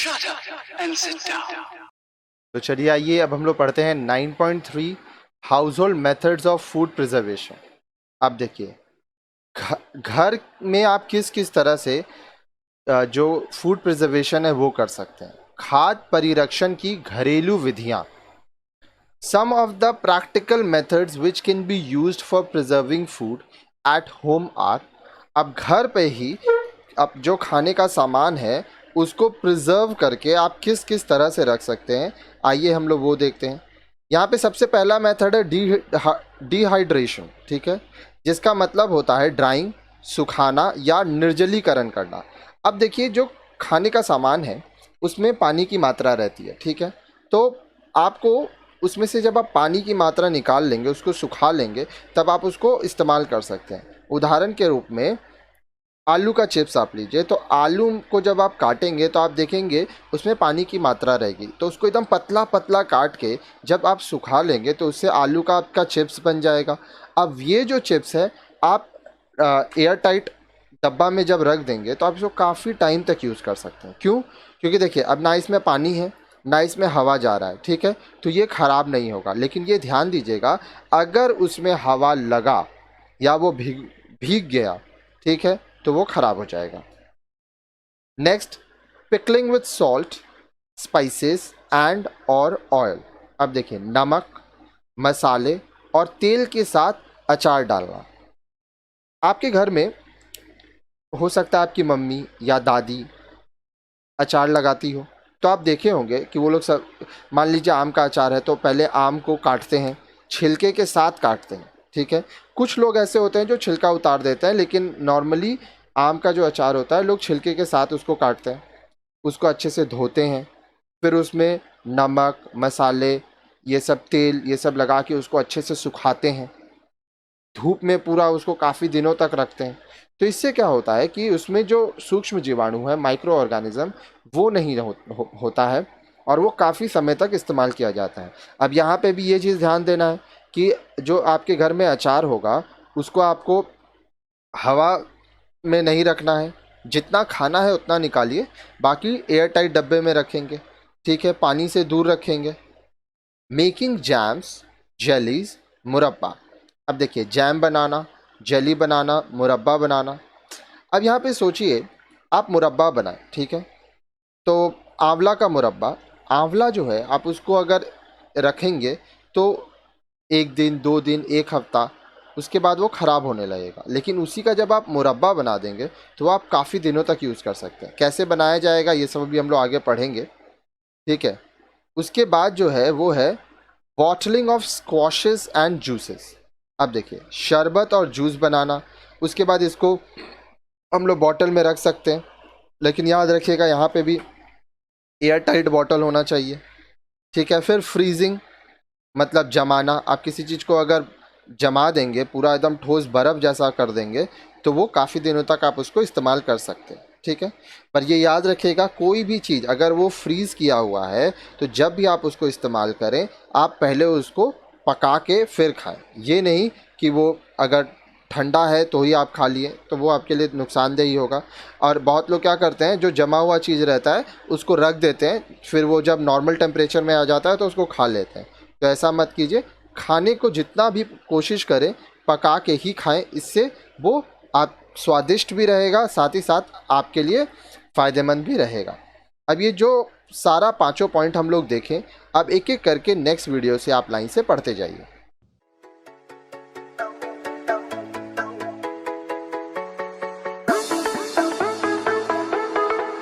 Shut up and sit down. तो चलिए आइए अब हम लोग पढ़ते हैं 9.3 house hold methods of food preservation. अब देखिए घर में आप किस किस तरह से जो फूड प्रिजर्वेशन है वो कर सकते हैं। खाद्य परिरक्षण की घरेलू विधियाँ। Some of the practical methods which can be used for preserving food at home are. अब घर पे ही अब जो खाने का सामान है उसको प्रिजर्व करके आप किस किस तरह से रख सकते हैं, आइए हम लोग वो देखते हैं। यहाँ पे सबसे पहला मेथड है डिहाइड्रेशन, ठीक है, जिसका मतलब होता है ड्राइंग, सुखाना या निर्जलीकरण करना। अब देखिए जो खाने का सामान है उसमें पानी की मात्रा रहती है, ठीक है, तो आपको उसमें से जब आप पानी की मात्रा निकाल लेंगे, उसको सुखा लेंगे, तब आप उसको इस्तेमाल कर सकते हैं। उदाहरण के रूप में आलू का चिप्स आप लीजिए, तो आलू को जब आप काटेंगे तो आप देखेंगे उसमें पानी की मात्रा रहेगी, तो उसको एकदम पतला पतला काट के जब आप सुखा लेंगे तो उससे आलू का आपका चिप्स बन जाएगा। अब ये जो चिप्स है आप एयर टाइट डब्बा में जब रख देंगे तो आप इसको काफ़ी टाइम तक यूज़ कर सकते हैं। क्यों? क्योंकि देखिए अब ना इसमें पानी है ना इसमें हवा जा रहा है, ठीक है, तो ये ख़राब नहीं होगा। लेकिन ये ध्यान दीजिएगा अगर उसमें हवा लगा या वो भीग गया, ठीक है, तो वो ख़राब हो जाएगा। Next, pickling with salt, spices and और ऑयल। अब देखिए नमक, मसाले और तेल के साथ अचार डालना। आपके घर में हो सकता है आपकी मम्मी या दादी अचार लगाती हो, तो आप देखे होंगे कि वो लोग सब, मान लीजिए आम का अचार है तो पहले आम को काटते हैं, छिलके के साथ काटते हैं, ठीक है। कुछ लोग ऐसे होते हैं जो छिलका उतार देते हैं, लेकिन नॉर्मली आम का जो अचार होता है लोग छिलके के साथ उसको काटते हैं, उसको अच्छे से धोते हैं, फिर उसमें नमक, मसाले, ये सब तेल, ये सब लगा के उसको अच्छे से सुखाते हैं, धूप में पूरा उसको काफ़ी दिनों तक रखते हैं। तो इससे क्या होता है कि उसमें जो सूक्ष्म जीवाणु है, माइक्रो ऑर्गेनिज्म, वो नहीं होता है और वो काफ़ी समय तक इस्तेमाल किया जाता है। अब यहाँ पे भी ये चीज़ ध्यान देना है कि जो आपके घर में अचार होगा उसको आपको हवा में नहीं रखना है, जितना खाना है उतना निकालिए, बाकी एयर टाइट डब्बे में रखेंगे, ठीक है, पानी से दूर रखेंगे। मेकिंग जैम्स, जेलीज, मुरब्बा। अब देखिए जैम बनाना, जेली बनाना, मुरब्बा बनाना। अब यहाँ पे सोचिए आप मुरब्बा बनाएं, ठीक है, तो आंवला का मुरब्बा, आंवला जो है आप उसको अगर रखेंगे तो 1 दिन, 2 दिन, 1 हफ्ता, उसके बाद वो ख़राब होने लगेगा। लेकिन उसी का जब आप मुरब्बा बना देंगे तो आप काफ़ी दिनों तक यूज़ कर सकते हैं। कैसे बनाया जाएगा ये सब भी हम लोग आगे पढ़ेंगे, ठीक है। उसके बाद जो है वो है बॉटलिंग ऑफ स्क्वॉशेस एंड जूसेस। अब देखिए शरबत और जूस बनाना, उसके बाद इसको हम लोग बॉटल में रख सकते हैं, लेकिन याद रखिएगा यहाँ पे भी एयर टाइट बॉटल होना चाहिए, ठीक है। फिर फ्रीजिंग मतलब जमाना, आप किसी चीज़ को अगर जमा देंगे, पूरा एकदम ठोस बर्फ़ जैसा कर देंगे, तो वो काफ़ी दिनों तक आप उसको इस्तेमाल कर सकते हैं, ठीक है। पर ये याद रखिएगा कोई भी चीज़ अगर वो फ्रीज़ किया हुआ है तो जब भी आप उसको इस्तेमाल करें आप पहले उसको पका के फिर खाएं। ये नहीं कि वो अगर ठंडा है तो ही आप खा लिए, तो वो आपके लिए नुकसानदेह ही होगा। और बहुत लोग क्या करते हैं, जो जमा हुआ चीज़ रहता है उसको रख देते हैं, फिर वो जब नॉर्मल टेम्परेचर में आ जाता है तो उसको खा लेते हैं। तो ऐसा मत कीजिए, खाने को जितना भी कोशिश करें पका के ही खाएं, इससे वो आप स्वादिष्ट भी रहेगा, साथ ही साथ आपके लिए फ़ायदेमंद भी रहेगा। अब ये जो सारा 5 पॉइंट हम लोग देखें, अब एक एक करके नेक्स्ट वीडियो से आप लाइन से पढ़ते जाइए।